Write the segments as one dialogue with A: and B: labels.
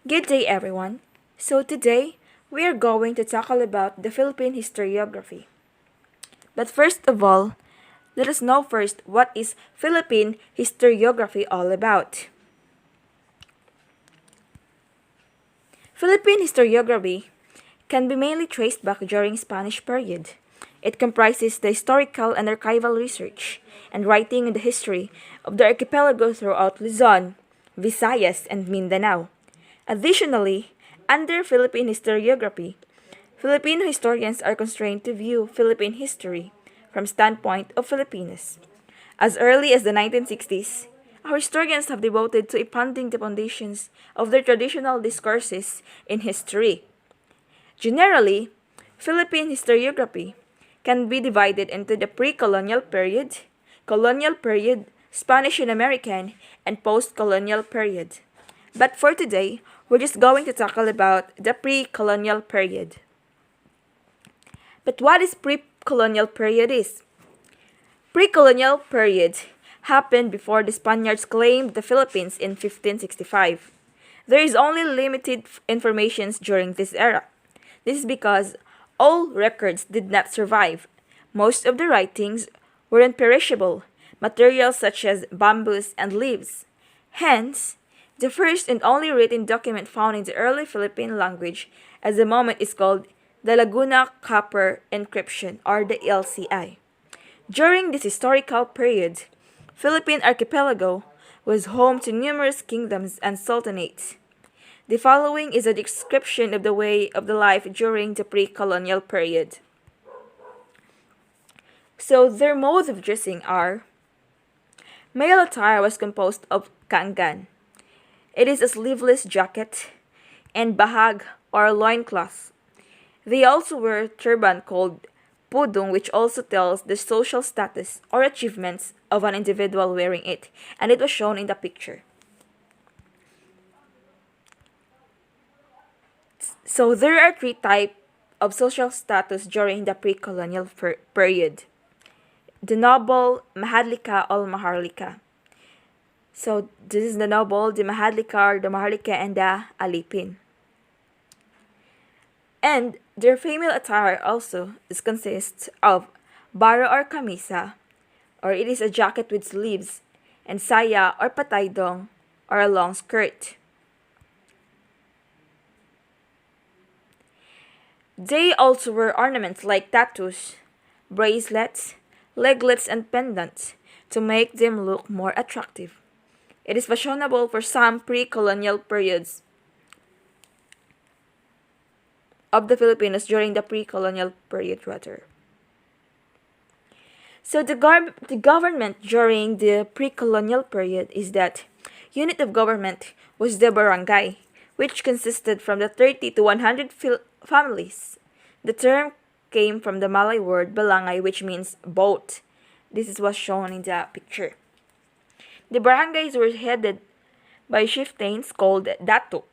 A: Good day, everyone. So today we are going to tackle about the Philippine historiography. But first of all, let us know first what is Philippine historiography all about. Philippine historiography can be mainly traced back during Spanish period. It comprises the historical and archival research and writing in the history of the archipelago throughout Luzon, Visayas, and Mindanao. Additionally, under Philippine historiography, Filipino historians are constrained to view Philippine history from standpoint of Filipinos. As early as the 1960s, our historians have devoted to expanding the foundations of their traditional discourses in history. Generally, Philippine historiography can be divided into the pre-colonial period, colonial period, Spanish and American, and post-colonial period. But for today, we're just going to tackle about the pre-colonial period. But what is pre-colonial period is? Pre-colonial period happened before the Spaniards claimed the Philippines in 1565. There is only limited information during this era. This is because all records did not survive. Most of the writings were imperishable, materials such as bamboos and leaves. Hence, the first and only written document found in the early Philippine language at the moment is called the Laguna Copper Inscription or the LCI. During this historical period, Philippine archipelago was home to numerous kingdoms and sultanates. The following is a description of the way of the life during the pre-colonial period. So their modes of dressing are: male attire was composed of kangan. It is a sleeveless jacket and bahag or loincloth. They also wear turban called pudong, which also tells the social status or achievements of an individual wearing it, and it was shown in the picture. So there are three types of social status during the pre-colonial period: the noble, mahadlika, or maharlika. So this is the noble, the mahadlika, the maharlika, and the alipin. And their female attire also consists of bara or kamisa, or it is a jacket with sleeves, and saya or pataydong, or a long skirt. They also wear ornaments like tattoos, bracelets, leglets, and pendants to make them look more attractive. It is fashionable for some pre-colonial periods of the Filipinos during the pre-colonial period rather. So the government during the pre-colonial period is that unit of government was the barangay, which consisted from the 30 to 100 families. The term came from the Malay word balangay, which means boat. This is what's shown in the picture. The barangays were headed by chieftains called dato.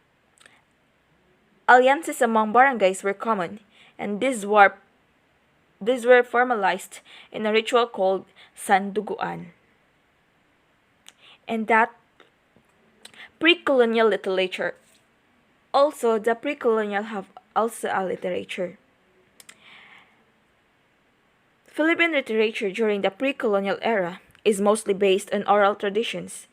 A: Alliances among barangays were common, and these were formalized in a ritual called sanduguan. And that pre-colonial literature. Also, the pre-colonial have also a literature. Philippine literature during the pre-colonial era is mostly based on oral traditions.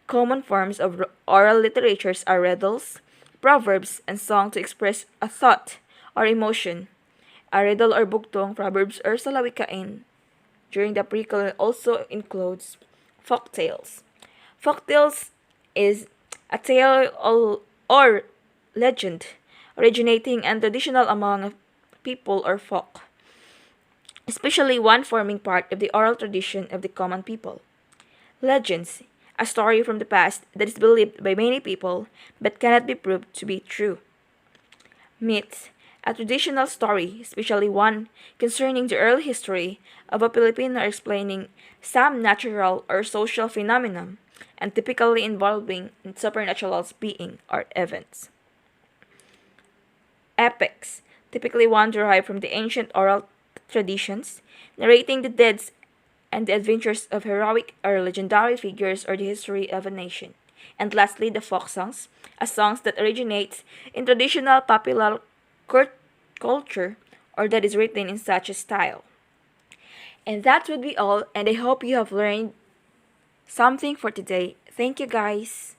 A: Common forms of oral literatures are riddles, proverbs, and song to express a thought or emotion. A riddle or bugtong, proverbs, or salawikain during the pre-colonial also includes folk tales. Folk tales is a tale or legend originating and traditional among a people or folk, especially one forming part of the oral tradition of the common people. Legends, a story from the past that is believed by many people but cannot be proved to be true. Myths, a traditional story, especially one concerning the early history of a Filipino explaining some natural or social phenomenon and typically involving supernatural being or events. Epics, typically one derived from the ancient oral traditions, narrating the deeds and the adventures of heroic or legendary figures or the history of a nation. And lastly, the folk songs, as songs that originate in traditional popular culture or that is written in such a style. And that would be all, and I hope you have learned something for today. Thank you, guys.